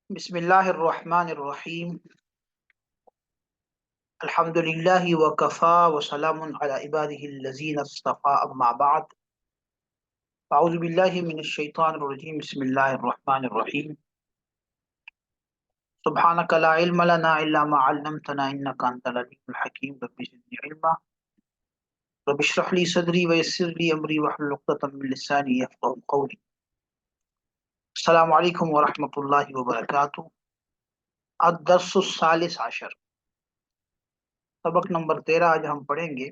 بسم اللہ الرحمن الرحیم الحمد للہ وکفا وسلام علی عبادہ الذین اصطفى اما بعد اعوذ باللہ من الشیطان الرجیم بسم اللہ الرحمن الرحیم سبحانک لا علم لنا الا ما علمتنا انک انت العلیم الحکیم رب زدنی علما رب اشرح لی صدری ویسر لی امری واحلل عقدۃ من لسانی یفقهوا قولی. السلام علیکم ورحمۃ اللہ وبرکاتہ. الدرس الثالث عشر، سبق نمبر 13 آج ہم پڑھیں گے.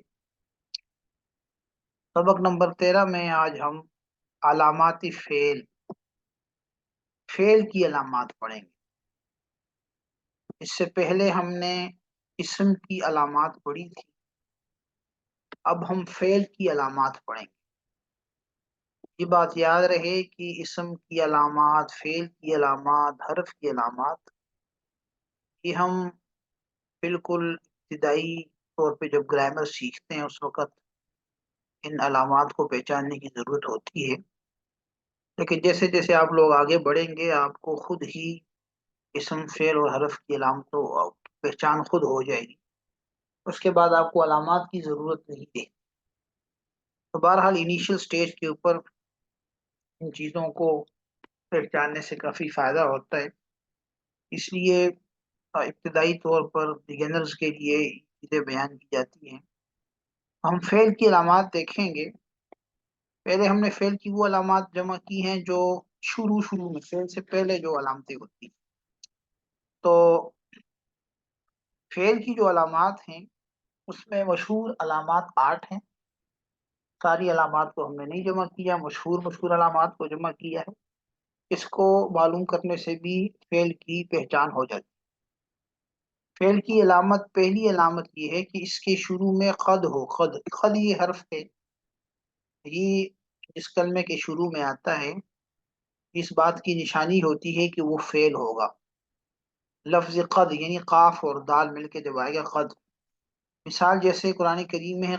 سبق نمبر 13 میں آج ہم علامات فعل کی علامات پڑھیں گے. اس سے پہلے ہم نے اسم کی علامات پڑھی تھی، اب ہم فعل کی علامات پڑھیں گے. یہ بات یاد رہے کہ اسم کی علامات، فعل کی علامات، حرف کی علامات، یہ ہم بالکل ابتدائی طور پہ جب گرامر سیکھتے ہیں اس وقت ان علامات کو پہچاننے کی ضرورت ہوتی ہے. لیکن جیسے جیسے آپ لوگ آگے بڑھیں گے آپ کو خود ہی اسم، فعل اور حرف کی علامتوں پہچان خود ہو جائے گی. اس کے بعد آپ کو علامات کی ضرورت نہیں ہے. تو بہرحال انیشیل سٹیج کے اوپر ان چیزوں کو پہچاننے سے کافی فائدہ ہوتا ہے. اس لیے ابتدائی طور پر بگنرز کے لیے چیزیں بیان کی جاتی ہیں. ہم فعل کی علامات دیکھیں گے. پہلے ہم نے فعل کی وہ علامات جمع کی ہیں جو شروع میں فعل سے پہلے جو علامتیں ہوتی ہیں. تو فعل کی جو علامات ہیں اس میں مشہور علامات 8 ہیں. ساری علامات کو ہم نے نہیں جمع کیا، مشہور علامات کو جمع کیا ہے. اس کو معلوم کرنے سے بھی فعل کی پہچان ہو جاتی ہے. فعل کی علامت، پہلی علامت یہ ہے کہ اس کے شروع میں قد ہو. قد یہ حرف ہے، یہ جس کلمے کے شروع میں آتا ہے اس بات کی نشانی ہوتی ہے کہ وہ فعل ہوگا. لفظ قد یعنی قاف اور دال مل کے جب آئے گا قد. مثال جیسے قرآن کریم میں ہے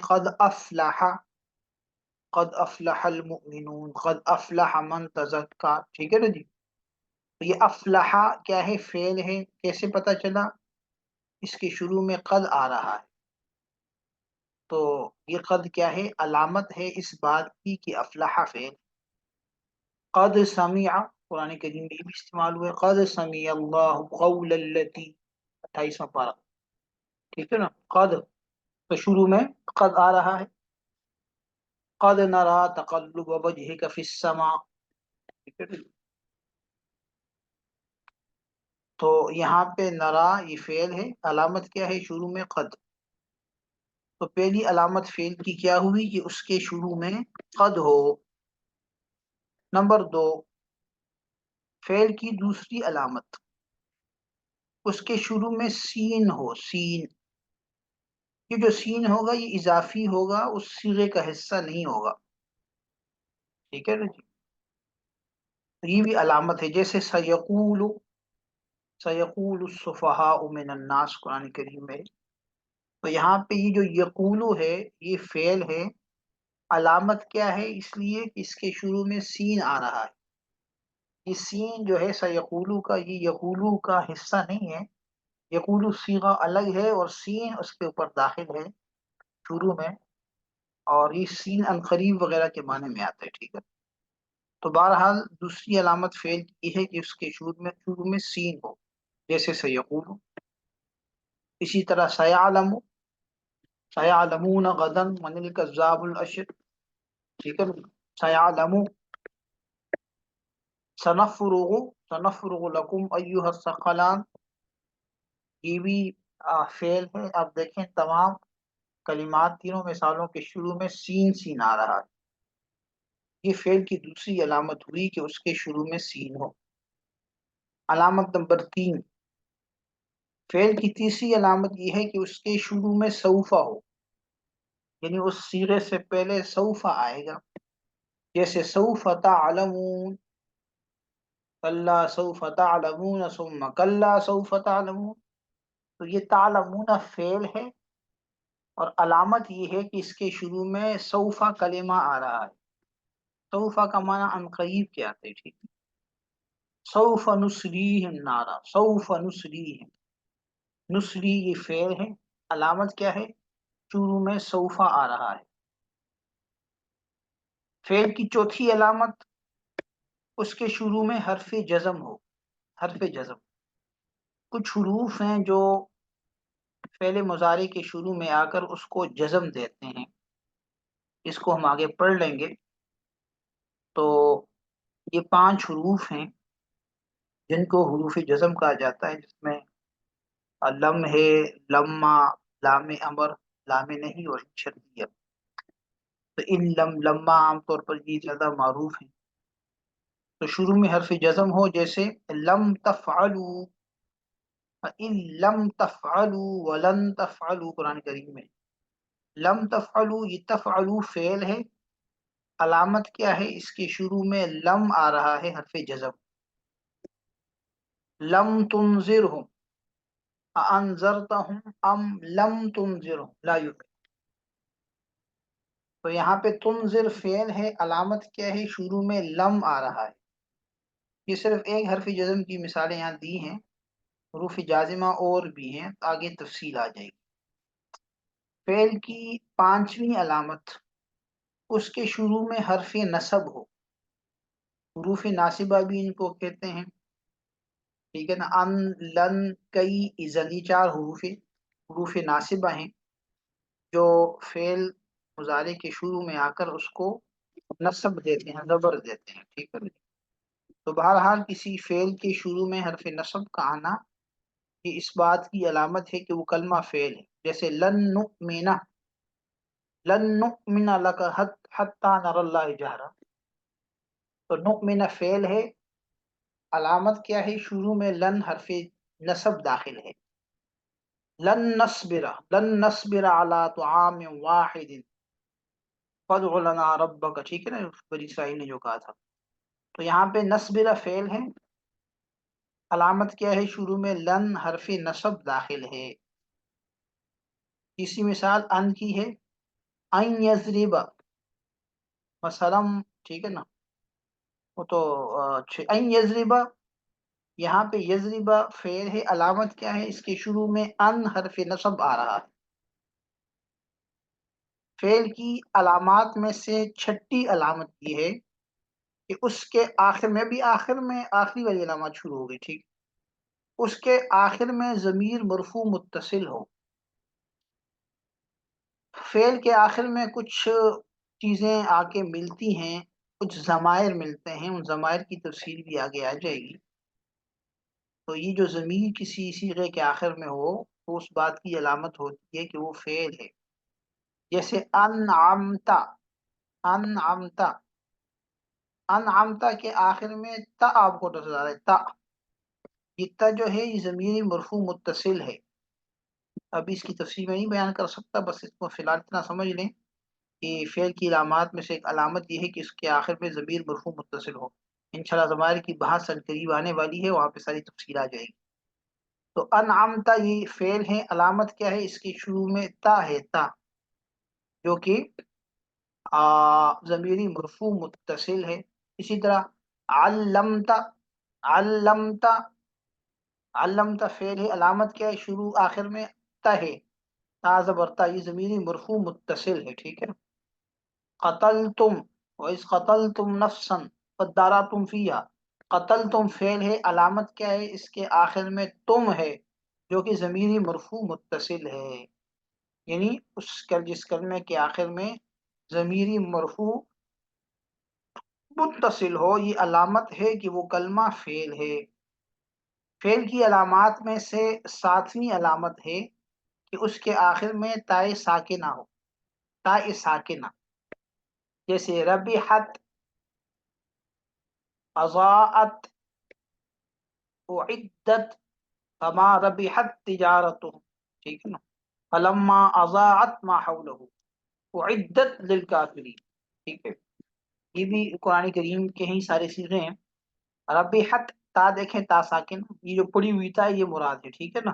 قد افلح المؤمنون، قد افلح من تزکا. ٹھیک ہے نا جی. تو یہ افلح کیا ہے؟ فعل ہے. کیسے پتا چلا؟ اس کے شروع میں قد آ رہا ہے. تو یہ قد کیا ہے؟ علامت ہے اس بات کی کہ افلح فعل. قد سمع، قرآن کریم میں یہ بھی استعمال ہوا ہے. قد سمع اللہ قول التی، 28واں پارہ. ٹھیک ہے نا. قد تو شروع میں قد آ رہا ہے. قد نرا تقلب وجهك في السماء. ٹھیک ہے. تو یہاں پہ نرا یہ فعل ہے، علامت کیا ہے؟ شروع میں قد. تو پہلی علامت فعل کی کیا ہوئی کہ اس کے شروع میں قد ہو. نمبر 2، فعل کی دوسری علامت اس کے شروع میں سین ہو. سین، یہ جو سین ہوگا یہ اضافی ہوگا، اس صیغے کا حصہ نہیں ہوگا. ٹھیک ہے نا جی. یہ بھی علامت ہے. جیسے سیقول السفہاء من الناس قرآن کریم میں. تو یہاں پہ یہ جو یقولو ہے یہ فعل ہے. علامت کیا ہے؟ اس لیے کہ اس کے شروع میں سین آ رہا ہے. یہ سین جو ہے سیقولو کا، یہ یقولو کا حصہ نہیں ہے. یقولو صیغہ الگ ہے اور سین اس کے اوپر داخل ہے شروع میں، اور یہ سین عنقریب وغیرہ کے معنی میں آتا ہے. ٹھیک ہے. تو بہرحال دوسری علامت فعل کی ہے کہ اس کے شروع میں سین ہو، جیسے سیقولو. اسی طرح سیعلمون غدا من الکذاب الاشر. ٹھیک ہے. سیعلمو. سنفرغ لکم ایھا الثقلان، یہ بھی فعل ہے. آپ دیکھیں تمام کلمات، تینوں مثالوں کے شروع میں سین آ رہا ہے. یہ فعل کی دوسری علامت ہوئی کہ اس کے شروع میں سین ہو. علامت نمبر 3، فعل کی تیسری علامت یہ ہے کہ اس کے شروع میں سوف ہو، یعنی اس صیغے سے پہلے سوف آئے گا. جیسے سوف تعلمون، کلا سوف تعلمون ثم کلا سوف تعلمون. تو یہ تعلمون فعل ہے اور علامت یہ ہے کہ اس کے شروع میں سوفا کلمہ آ رہا ہے. سوفا کا معنی عنقریب کیا آتا ہے. ٹھیک ہے. سوف نسلیہم نارا، سوف نسلیہم، نسلی یہ فعل ہے، علامت کیا ہے؟ شروع میں سوفا آ رہا ہے۔ فعل کی چوتھی علامت اس کے شروع میں حرف جزم ہو، حرف جزم۔ کچھ حروف ہیں جو فعل مضارع کے شروع میں آ کر اس کو جزم دیتے ہیں، اس کو ہم آگے پڑھ لیں گے۔ تو یہ 5 حروف ہیں جن کو حروف جزم کہا جاتا ہے، جس میں لم ہے، لما، لام امر، لام نہیں اور شرطیہ۔ تو ان لما عام طور پر یہ زیادہ معروف ہیں۔ تو شروع میں حرف جزم ہو، جیسے لم تفعلوا، ان لم تفعلوا ولن تفعلوا، قرآن کریم میں لم تفعلوا، یہ تفعلوا فعل ہے، علامت کیا ہے؟ اس کے شروع میں لم آ رہا ہے، حرف جزم۔ لم تنذرهم انذرتهم ام لم تنذرهم لا یؤمنون۔ تو یہاں پہ تنذر فعل ہے، علامت کیا ہے؟ شروع میں لم آ رہا ہے۔ یہ صرف ایک حرف جزم کی مثالیں یہاں دی ہیں، حروف جازمہ اور بھی ہیں، آگے تفصیل آ جائے گی۔ فعل کی 5ویں علامت اس کے شروع میں حرف نصب ہو، حروف ناصبہ بھی ان کو کہتے ہیں، ٹھیک ہے نا؟ ان، لن، کئی، اذن، یہ 4 حروف ناصبہ ہیں جو فعل مضارع کے شروع میں آ کر اس کو نصب دیتے ہیں، زبر دیتے ہیں، ٹھیک ہے نا؟ تو بہرحال کسی فعل کے شروع میں حرف نصب کا آنا یہ اس بات کی علامت ہے کہ وہ کلمہ فعل ہے۔ جیسے لن نؤمن لک حتی نری اللہ جہرا، تو نؤمن فعل ہے، علامت کیا ہے؟ شروع میں لن حرف نصب داخل ہے۔ لن نصبر علی طعام واحد فادع لنا ربک، ٹھیک ہے نا؟ بنی اسرائیل نے جو کہا تھا۔ تو یہاں پہ نصبر فعل ہے، علامت کیا ہے؟ شروع میں لن حرف نصب داخل ہے۔ تیسری مثال ان کی ہے، ان یضرب مثلا، ٹھیک ہے نا؟ وہ تو ان یضرب، یہاں پہ یضرب فعل ہے، علامت کیا ہے؟ اس کے شروع میں ان حرف نصب آ رہا ہے۔ فعل کی علامات میں سے 6ٹھی علامت یہ ہے کہ اس کے آخر میں بھی، آخری والی علامات شروع ہو گئی، ٹھیک، اس کے آخر میں ضمیر مرفوع متصل ہو۔ فعل کے آخر میں کچھ چیزیں آ کے ملتی ہیں، کچھ ضمائر ملتے ہیں، ان ضمائر کی تفصیل بھی آگے آ جائے گی۔ تو یہ جو ضمیر کسی صیغے کے آخر میں ہو تو اس بات کی علامت ہوتی ہے کہ وہ فعل ہے۔ جیسے انعمتا، انعمتا، انعمتا کے آخر میں تا آپ کو نظر آ رہا ہے، تا، یہ تا جو ہے یہ ضمیر مرفوع متصل ہے۔ ابھی اس کی تفصیل میں نہیں بیان کر سکتا، بس اس کو فی الحال اتنا سمجھ لیں کہ فعل کی علامات میں سے ایک علامت یہ ہے کہ اس کے آخر میں ضمیر مرفوع متصل ہو۔ انشاءاللہ ضمائر کی بحث قریب آنے والی ہے، وہاں پہ ساری تفصیل آ جائے گی۔ تو انعمتا یہ فعل ہے، علامت کیا ہے؟ اس کے شروع میں تا ہے، تا، جو کہ ضمیری مرفوع متصل ہے۔ اسی طرح علمتا، علمتا، علمتا فعل ہے، علامت کیا ہے؟ شروع آخر میں تا ہے، تا زبر تا، یہ ضمیری مرفوع متصل ہے، ٹھیک ہے۔ قتلتم، وَإِذْ قَتَلْتُمْ نَفْسًا فَادَّارَأْتُمْ فِيهَا، قتلتم فعل ہے، علامت کیا ہے؟ اس کے آخر میں تم ہے، جو کہ ضمیری مرفوع متصل ہے، یعنی جس کلمے کے آخر میں ضمیری مرفوع متصل ہو، یہ علامت ہے کہ وہ کلمہ فعل ہے۔ فعل کی علامات میں سے 7ویں علامت ہے کہ اس کے آخر میں تائے ساکنہ ہو، تائے ساکنہ، جیسے ربحت، اضاءت، اعدت، فما ربحت تجارتہ، ٹھیک ہے نا؟ فلما اضاءت ما حولہ اعدت للکافرین، ٹھیک ہے؟ یہ بھی قرآن کریم کے ہی سارے صیغے ہیں۔ ربحت، تا دیکھیں، تا ساکن، یہ جو پڑی ہوئی تا یہ مراد ہے، ٹھیک ہے نا؟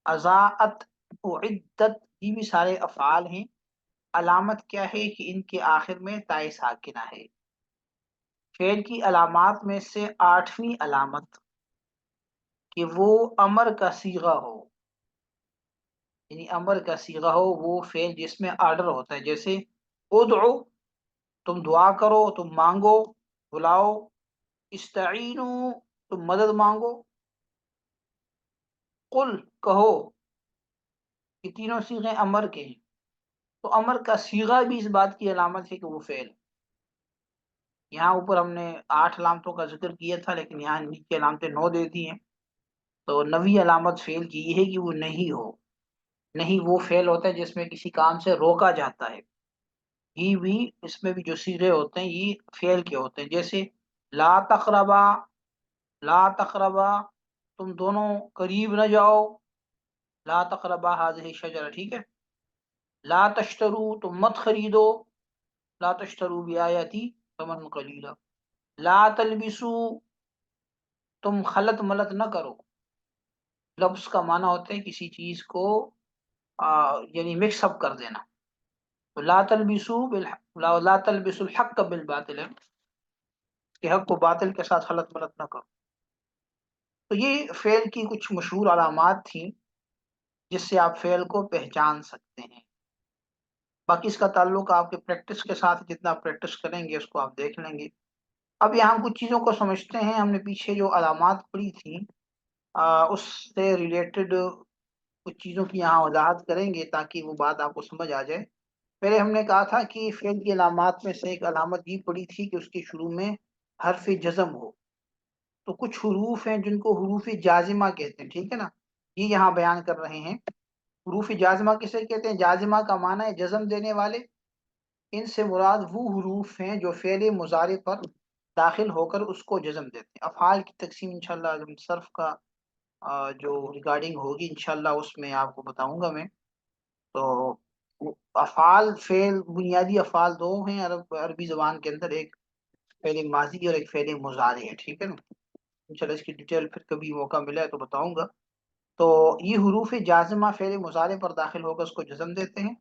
اضاءت، اعدت، یہ بھی سارے افعال ہیں، علامت کیا ہے؟ کہ ان کے آخر میں تائے ساکنہ ہے۔ فعل کی علامات میں سے 8ویں علامت کہ وہ امر کا صیغہ ہو، یعنی امر کا صیغہ ہو، وہ فعل جس میں آرڈر ہوتا ہے، جیسے ادعو تم دعا کرو، تم مانگو، بلاؤ، استعینو تم مدد مانگو، قل کہو، یہ تینوں صیغے امر کے ہیں۔ تو امر کا صیغہ بھی اس بات کی علامت ہے کہ وہ فعل ہے۔ یہاں اوپر ہم نے 8 علامتوں کا ذکر کیا تھا، لیکن یہاں نیچے علامتیں 9 دے دی ہیں۔ تو 9ویں علامت فعل کی یہ ہے کہ وہ نہیں ہو۔ نہیں وہ فعل ہوتا ہے جس میں کسی کام سے روکا جاتا ہے۔ یہ بھی اس میں بھی جو صیغے ہوتے ہیں یہ فعل کے ہوتے ہیں، جیسے لا تقربا، لا تقربا تم دونوں قریب نہ جاؤ، لا تقربا هذه الشجرہ، ٹھیک ہے۔ لا تشترو تم مت خریدو، لا تشترو بیااتی ثمنا قلیلا۔ لا تلبسو تم خلط ملط نہ کرو، لفظ کا معنی ہوتا ہے کسی چیز کو یعنی مکس اپ کر دینا۔ تو لا تلبسو لا تلبسو الحق بالباطل ہے کہ حق کو باطل کے ساتھ خلط ملط نہ کرو۔ تو یہ فعل کی کچھ مشہور علامات تھیں جس سے آپ فعل کو پہچان سکتے ہیں۔ باقی اس کا تعلق آپ کے پریکٹس کے ساتھ، جتنا پریکٹس کریں گے اس کو آپ دیکھ لیں گے۔ اب یہاں کچھ چیزوں کو سمجھتے ہیں۔ ہم نے پیچھے جو علامات پڑھی تھیں اس سے ریلیٹڈ کچھ چیزوں کی یہاں وضاحت کریں گے تاکہ وہ بات آپ کو سمجھ آ جائے۔ پہلے ہم نے کہا تھا کہ فعل کی علامات میں سے ایک علامت یہ پڑھی تھی کہ اس کے شروع میں حرف جزم ہو۔ تو کچھ حروف ہیں جن کو حروف جازمہ کہتے ہیں، ٹھیک ہے نا، یہ یہاں بیان کر رہے ہیں۔ حروف جازمہ کسے کہتے ہیں؟ جازمہ کا معنی ہے جزم دینے والے۔ ان سے مراد وہ حروف ہیں جو فعل مضارع پر داخل ہو کر اس کو جزم دیتے ہیں۔ افعال کی تقسیم انشاءاللہ صرف کا جو ریکارڈنگ ہوگی انشاءاللہ اس میں آپ کو بتاؤں گا میں۔ تو افعال فعل بنیادی افعال دو ہیں عربی زبان کے اندر، ایک فعل ماضی اور ایک فعل مضارع ہے، ٹھیک ہے نا۔ انشاءاللہ اس کی ڈیٹیل پھر کبھی موقع ملا ہے تو بتاؤں گا۔ تو یہ حروف جازمہ فعل مضارع پر داخل ہو کر اس کو جزم دیتے ہیں،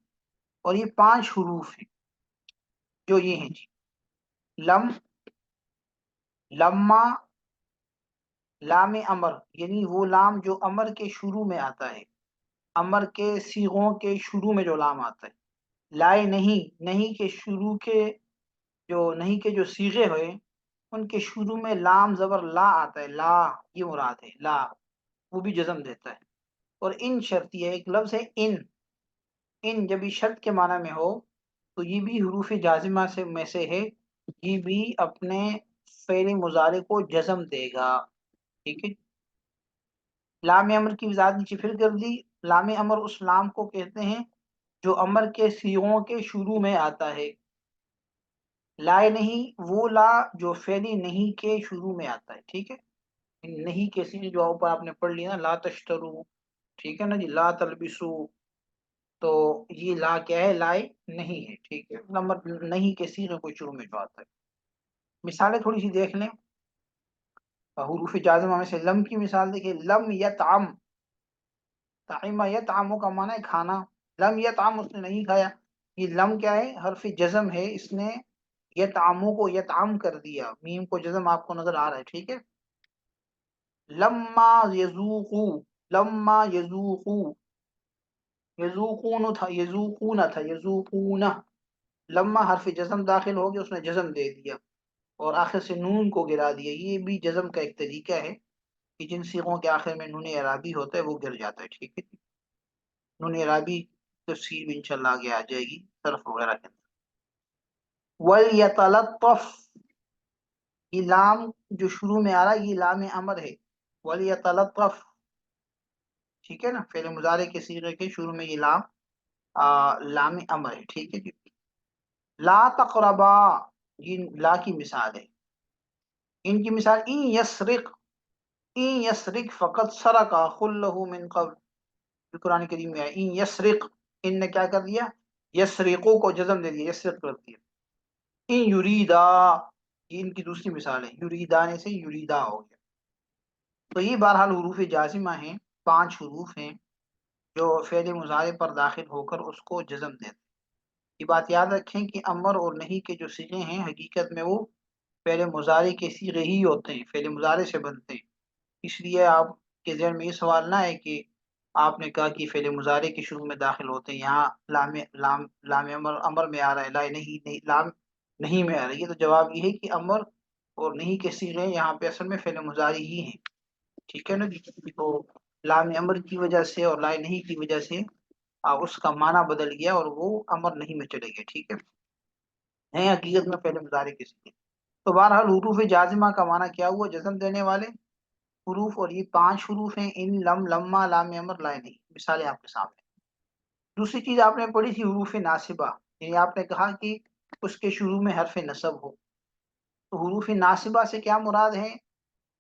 اور یہ 5 حروف ہیں جو یہ ہیں جی: لم، لما، لام امر یعنی وہ لام جو امر کے شروع میں آتا ہے، امر کے صیغوں کے شروع میں جو لام آتا ہے۔ لائے نہیں، نہیں کے شروع کے جو نہیں کے جو صیغے ہوئے ان کے شروع میں لام زبر لا آتا ہے، لا یہ مراد ہے، لا وہ بھی جزم دیتا ہے۔ اور ان شرطی ہے، ایک لفظ ہے ان، ان جب یہ شرط کے معنی میں ہو تو یہ بھی حروف جازمہ سے میں سے ہے، یہ بھی اپنے فعل مضارع کو جزم دے گا، ٹھیک ہے۔ لام امر کی وضاحت نیچے پھر کر دی۔ لام امر اس لام کو کہتے ہیں جو امر کے صیغوں کے شروع میں آتا ہے۔ لائے نہیں وہ لا جو فعل نہیں کے شروع میں آتا ہے، ٹھیک ہے۔ نہیں کے صیغے جو اوپر آپ نے پڑھ لیا نا، لا تشترو، ٹھیک ہے نا جی، لا تلبسو، تو یہ لا کیا ہے؟ لائے نہیں ہے، ٹھیک ہے، نمبر نہیں کے صیغے کو شروع میں جو آتا ہے۔ مثالیں تھوڑی سی دیکھ لیں حروف جازمہ میں سے۔ لم کی مثال دیکھیں، لم یطعم، طعم یطعم کا معنی ہے کھانا، لم یطعم اس نے نہیں کھایا۔ یہ لم کیا ہے؟ حرف جزم ہے، اس نے یطعمو کو یطعم کر دیا، میم کو جزم آپ کو نظر آ رہا ہے، ٹھیک ہے۔ لما یذوقو، لما یذوقو، یذوقون تھا، یذوقون تھا، یذوقون، لما حرف جزم داخل ہو گیا اس نے جزم دے دیا اور آخر سے نون کو گرا دیا۔ یہ بھی جزم کا ایک طریقہ ہے کہ جن صیغوں کے آخر میں نون اعرابی ہوتا ہے وہ گر جاتا ہے، ٹھیک ہے۔ نون اعرابی تفصیل بھی انشاءاللہ آگے آ جائے گی صرف وغیرہ کے اندر۔ وَلْيَتَلَطَّفْ، یہ لام جو شروع میں آ رہا ہے یہ لام امر ہے، وَلْيَتَلَطَّفْ، ٹھیک ہے نا، فعل مضارع کے صیغے کے شروع میں یہ لام لام امر ہے، ٹھیک ہے جی۔ لا تقربا، یہ لا کی مثال ہے۔ ان کی مثال ان یسرق، ان یسرق فقط سرق اخ له من قبل، قرآن کریم میں ہے ان یسرق، ان نے کیا کر دیا؟ یسرقو کو جزم دے دیا، یسرق کر دیا۔ ان یریدا، یہ ان کی دوسری مثال ہے، یریدانے سے یریدا ہو گیا۔ تو یہ بہرحال حروف جازمہ ہیں، 5 حروف ہیں جو فعل مضارع پر داخل ہو کر اس کو جزم دیتے ہیں۔ یہ بات یاد رکھیں کہ امر اور نہیں کے جو صیغے ہیں حقیقت میں وہ فعل مضارع کے صیغے ہی ہوتے ہیں، فعل مضارع سے بنتے ہیں، اس لیے آپ کے ذہن میں یہ سوال نہ ہے کہ آپ نے کہا کہ فعل مضارع کے شروع میں داخل ہوتے ہیں، یہاں لام امر میں آ رہا ہے، لا نہیں لام نہیں میں آ رہی ہے، تو جواب یہ ہے کہ امر اور نہیں کے صیغے یہاں پہ اصل میں فعل مضارع ہی ہیں، ٹھیک ہے نا جی؟ تو لام امر کی وجہ سے اور لا نہیں کی وجہ سے اس کا معنی بدل گیا اور وہ امر نہیں میں چلے گئے، ٹھیک ہے، ہیں حقیقت میں فعل مضارع کے صیغے۔ تو بہرحال حروف جازمہ کا معنی کیا ہوا؟ جزم دینے والے حروف، اور یہ 5 حروف ہیں، ان، لم، لما، لام امر، لا نہیں، مثالیں آپ کے سامنے۔ دوسری چیز آپ نے پڑھی تھی حروف ناصبہ، یعنی آپ نے کہا کہ اس کے شروع میں حرف نصب ہو، تو حروف ناصبہ سے کیا مراد ہے؟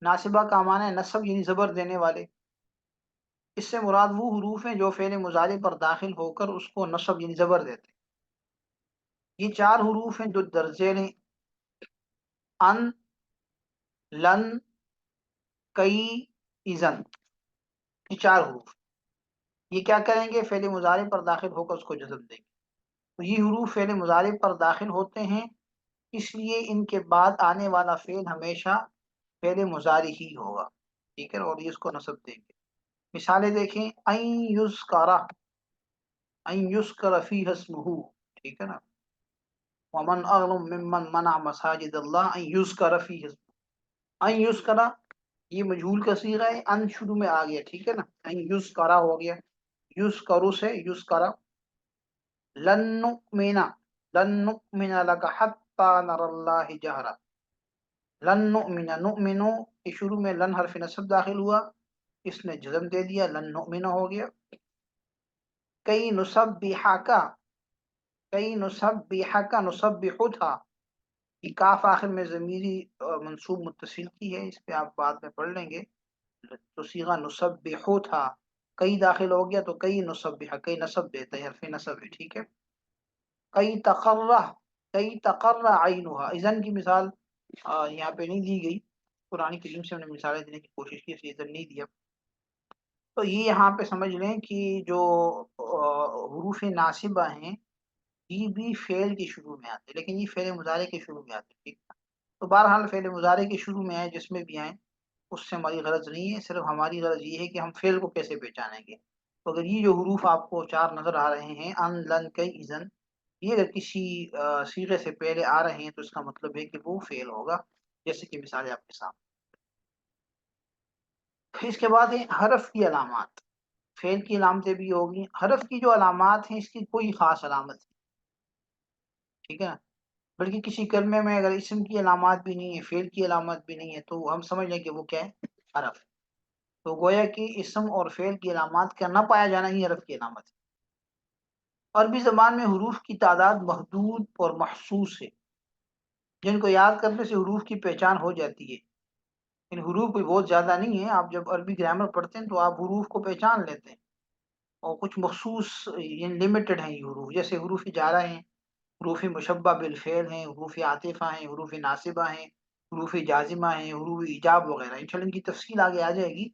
ناصبہ کا معنی ہے نصب، یعنی زبر دینے والے، اس سے مراد وہ حروف ہیں جو فعل مضارع پر داخل ہو کر اس کو نصب یعنی زبر دیتے ہیں۔ یہ 4 حروف ہیں جو درجے نے ان، لن، کئی، اذن، یہ 4 حروف یہ کیا کریں گے؟ فعل مضارع پر داخل ہو کر اس کو جزم دیں گے۔ تو یہ حروف فعل مضارع پر داخل ہوتے ہیں، اس لیے ان کے بعد آنے والا فعل ہمیشہ فعل مضارع ہی ہوگا، ٹھیک ہے، اور یہ اس کو نصب دیں گے۔ مثالیں دیکھیں، این یذکر، این یذکر فیہ اسمہ، ٹھیک ہے نا، ومن اظلم ممن منع مساجد اللہ ان یذکر فیہ اسمہ، ان یذکر یہ مجہول کا صیغہ ہے، ان شروع میں آ گیا، ٹھیک ہے نا، ان یذکر ہو گیا، یذکر سے یذکر، لن نؤمن، لن نؤمن لک حتی نر اللہ جہرا، لن نؤمن، نؤمن کے شروع میں لن حرف نصب داخل ہوا، اس نے جزم دے دیا، لن نؤمن ہو گیا۔ کئی نسبحک، کئی نسبحک، نسبح تھا، یہ کاف آخر میں ضمیری منصوب متصل کی ہے، اس پہ آپ بعد میں پڑھ لیں گے، تو صیغہ نسبح تھا، کئی داخل ہو گیا تو کئی نسبح، کئی نصب دیتا ہے، حرف نصب ہے، ٹھیک ہے۔ کئی تقرہ، کئی تقرہ عینھا، اذن کی مثال یہاں پہ نہیں دی گئی، قرآن کریم سے ہم نے مثالیں دینے کی کوشش کی، اس لیے اذن نہیں دیا۔ تو یہ یہاں پہ سمجھ لیں کہ جو حروف ناصبہ ہیں یہ بھی فعل کے شروع میں آتے ہیں، لیکن یہ فعل مضارع کے شروع میں آتے ہیں، ٹھیک ہے؟ تو بہرحال فعل مضارع کے شروع میں آئے، جس میں بھی آئیں، اس سے ہماری غرض نہیں ہے، صرف ہماری غرض یہ ہے کہ ہم فعل کو کیسے پہچانیں گے۔ تو اگر یہ جو حروف آپ کو 4 نظر آ رہے ہیں، ان، لن، کئی، اذن، یہ اگر کسی صیغے سے پہلے آ رہے ہیں تو اس کا مطلب ہے کہ وہ فعل ہوگا، جیسے کہ مثالیں آپ کے سامنے۔ اس کے بعد ہے حرف کی علامات، فعل کی علامتیں بھی ہوگی، حرف کی جو علامات ہیں اس کی کوئی خاص علامت نہیں، ٹھیک ہے نا، بلکہ کسی کلمے میں اگر اسم کی علامات بھی نہیں ہے، فعل کی علامت بھی نہیں ہے، تو ہم سمجھ لیں کہ وہ کیا ہے؟ حرف۔ تو گویا کہ اسم اور فعل کی علامات کا نہ پایا جانا ہی حرف کی علامت ہے۔ عربی زبان میں حروف کی تعداد محدود اور محسوس ہے، جن کو یاد کرنے سے حروف کی پہچان ہو جاتی ہے۔ ان حروف کوئی بہت زیادہ نہیں ہے، آپ جب عربی گرامر پڑھتے ہیں تو آپ حروف کو پہچان لیتے ہیں، اور کچھ مخصوص یعنی لمیٹڈ ہیں یہ حروف، جیسے حروف جارہ ہیں، حروف مشبہ بالفعل ہیں، حروف عاطفہ ہیں، حروف ناصبہ ہیں، حروف جازمہ ہیں، حروف ایجاب وغیرہ، انشاءاللہ ان کی تفصیل آگے آ جائے گی،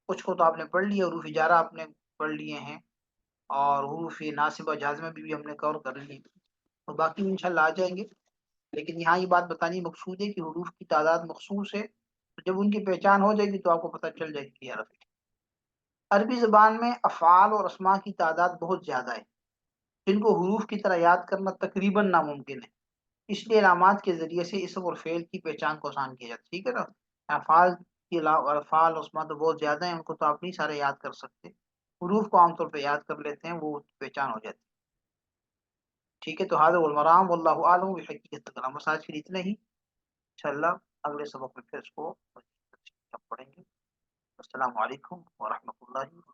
کچھ کو تو آپ نے پڑھ لیا، حروف جارہ آپ نے پڑھ لیے ہیں، اور حروف ناصبہ جازمہ بھی ہم نے کور کر لی، تو باقی انشاءاللہ آ جائیں گے، لیکن یہاں یہ بات بتانی مقصود ہے کہ حروف کی تعداد مخصوص ہے، جب ان کی پہچان ہو جائے گی تو آپ کو پتہ چل جائے گی کہ حرف ہے۔ عربی زبان میں افعال اور اسماء کی تعداد بہت زیادہ ہے، جن کو حروف کی طرح یاد کرنا تقریباً ناممکن ہے، اس لیے علامات کے ذریعے سے اسم اور فعل کی پہچان کو آسان کیا جاتا ہے، ٹھیک ہے نا۔ افعال کے علاوہ افعال اسماء تو بہت زیادہ ہیں، ان کو تو آپ نہیں سارے یاد کر سکتے، حروف کو عام طور پہ یاد کر لیتے ہیں، وہ پہچان ہو جاتی ہے، ٹھیک ہے۔ تو حاضر والمرام واللہ اعلم بحقیقت الکلام، بس آج کے لیے اتنا ہی، انشاءاللہ اگلے سبق میں پھر اس کو پڑھیں گے۔ السلام علیکم ورحمۃ اللہ وبرکاتہ۔